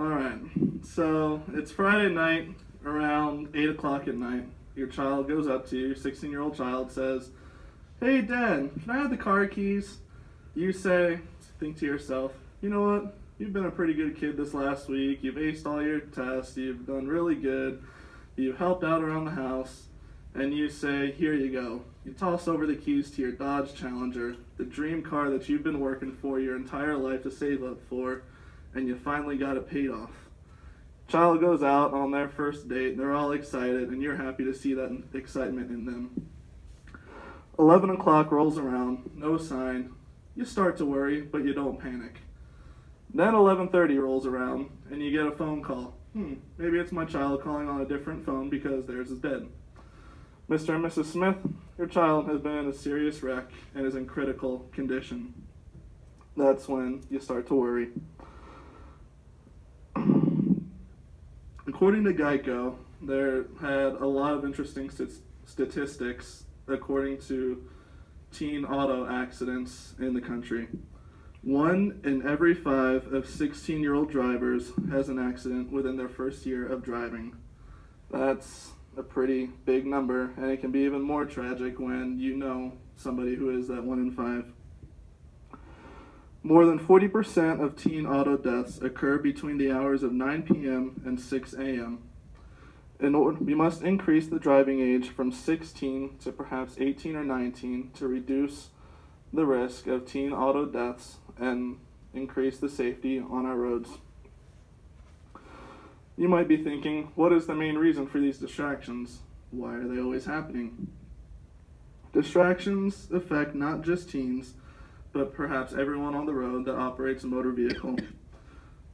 Alright, so it's Friday night around 8 o'clock at night. Your child goes up to you, your 16-year-old child says, "Hey Dad, can I have the car keys?" You think to yourself, "You know what? You've been a pretty good kid this last week. You've aced all your tests. You've done really good. You've helped out around the house." And you say, "Here you go." You toss over the keys to your Dodge Challenger, the dream car that you've been working for your entire life to save up for, and you finally got it paid off. Child goes out on their first date, they're all excited, and you're happy to see that excitement in them. 11 o'clock rolls around, no sign. You start to worry, but you don't panic. Then 11:30 rolls around, and you get a phone call. Maybe it's my child calling on a different phone because theirs is dead. "Mr. and Mrs. Smith, your child has been in a serious wreck and is in critical condition." That's when you start to worry. According to Geico, there had a lot of interesting statistics according to teen auto accidents in the country. 1 in every 5 of 16-year-old drivers has an accident within their first year of driving. That's a pretty big number, and it can be even more tragic when you know somebody who is that 1 in 5. More than 40% of teen auto deaths occur between the hours of 9 p.m. and 6 a.m. We must increase the driving age from 16 to perhaps 18 or 19 to reduce the risk of teen auto deaths and increase the safety on our roads. You might be thinking, what is the main reason for these distractions? Why are they always happening? Distractions affect not just teens, but perhaps everyone on the road that operates a motor vehicle.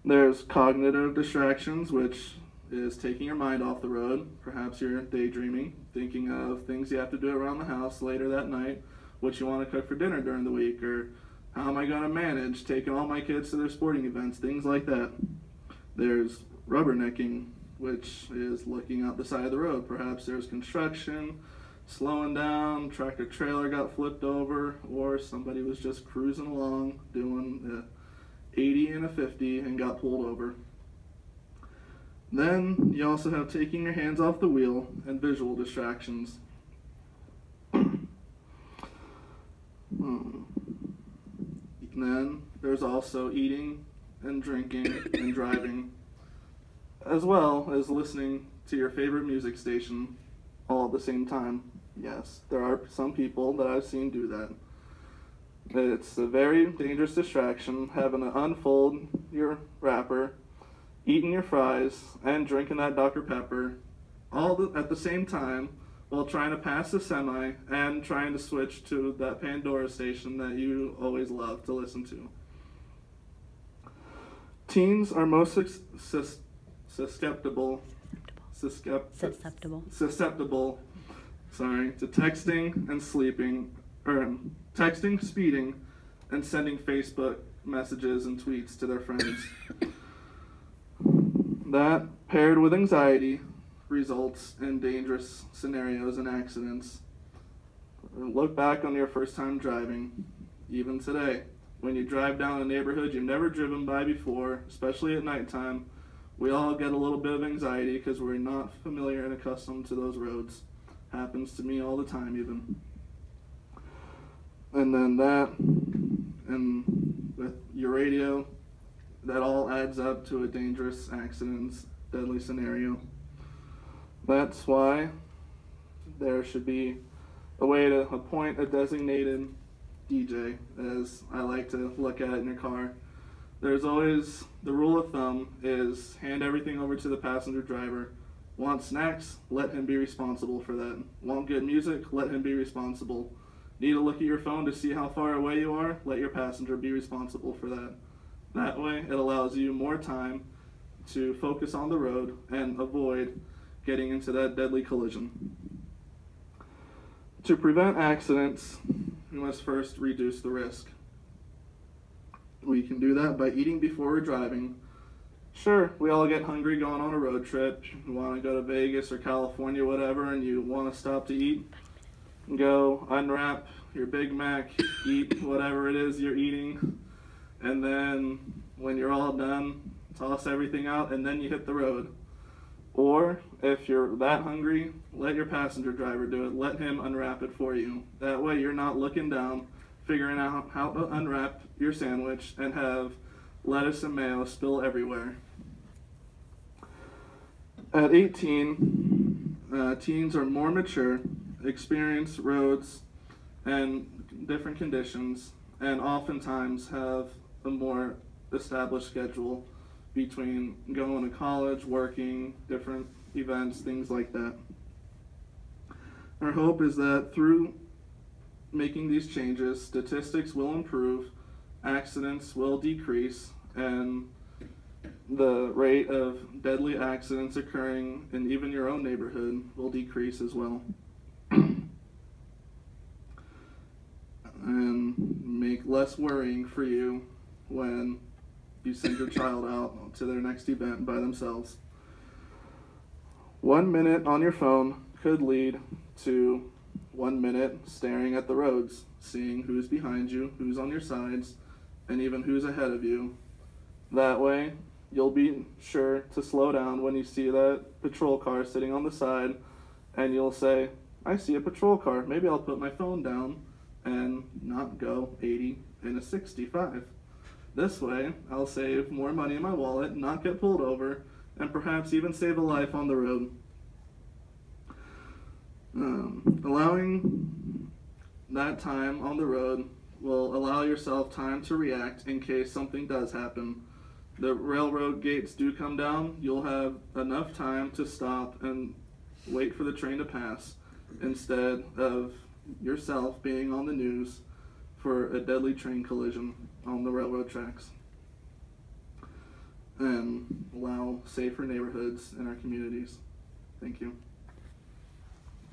There's cognitive distractions, which is taking your mind off the road. Perhaps you're daydreaming, thinking of things you have to do around the house later that night, what you want to cook for dinner during the week, or how am I going to manage taking all my kids to their sporting events, things like that. There's rubbernecking, which is looking out the side of the road. Perhaps there's construction, slowing down, tractor trailer got flipped over, or somebody was just cruising along doing 80 and a 50 and got pulled over. Then you also have taking your hands off the wheel and visual distractions. Then there's also eating and drinking and driving, as well as listening to your favorite music station all at the same time. Yes, there are some people that I've seen do that. It's a very dangerous distraction, having to unfold your wrapper, eating your fries, and drinking that Dr. Pepper at the same time while trying to pass the semi and trying to switch to that Pandora station that you always love to listen to. Teens are most susceptible to texting and texting, speeding, and sending Facebook messages and tweets to their friends. That, paired with anxiety, results in dangerous scenarios and accidents. Look back on your first time driving, even today. When you drive down a neighborhood you've never driven by before, especially at nighttime, we all get a little bit of anxiety because we're not familiar and accustomed to those roads. Happens to me all the time even. And then that, and with your radio, that all adds up to a dangerous accident, deadly scenario. That's why there should be a way to appoint a designated DJ, as I like to look at it in your car. There's always, the rule of thumb is hand everything over to the passenger driver. Want snacks? Let him be responsible for that. Want good music? Let him be responsible. Need to look at your phone to see how far away you are? Let your passenger be responsible for that. That way, it allows you more time to focus on the road and avoid getting into that deadly collision. To prevent accidents, we must first reduce the risk. We can do that by eating before we're driving. Sure, we all get hungry going on a road trip. You want to go to Vegas or California, whatever, and you want to stop to eat. Go unwrap your Big Mac, eat whatever it is you're eating, and then when you're all done, toss everything out, and then you hit the road. Or, if you're that hungry, let your passenger driver do it. Let him unwrap it for you. That way you're not looking down, figuring out how to unwrap your sandwich and have lettuce and mayo spill everywhere. At 18, teens are more mature, experience roads and different conditions, and oftentimes have a more established schedule between going to college, working, different events, things like that. Our hope is that through making these changes, statistics will improve, accidents will decrease, and the rate of deadly accidents occurring in even your own neighborhood will decrease as well. And make less worrying for you when you send your child out to their next event by themselves. 1 minute on your phone could lead to 1 minute staring at the roads, seeing who's behind you, who's on your sides, and even who's ahead of you. That way, you'll be sure to slow down when you see that patrol car sitting on the side, and you'll say, I see a patrol car, maybe I'll put my phone down and not go 80 in a 65. This way, I'll save more money in my wallet, not get pulled over, and perhaps even save a life on the road. Allowing that time on the road will allow yourself time to react in case something does happen. The railroad gates do come down, you'll have enough time to stop and wait for the train to pass instead of yourself being on the news for a deadly train collision on the railroad tracks. And allow safer neighborhoods in our communities. Thank you.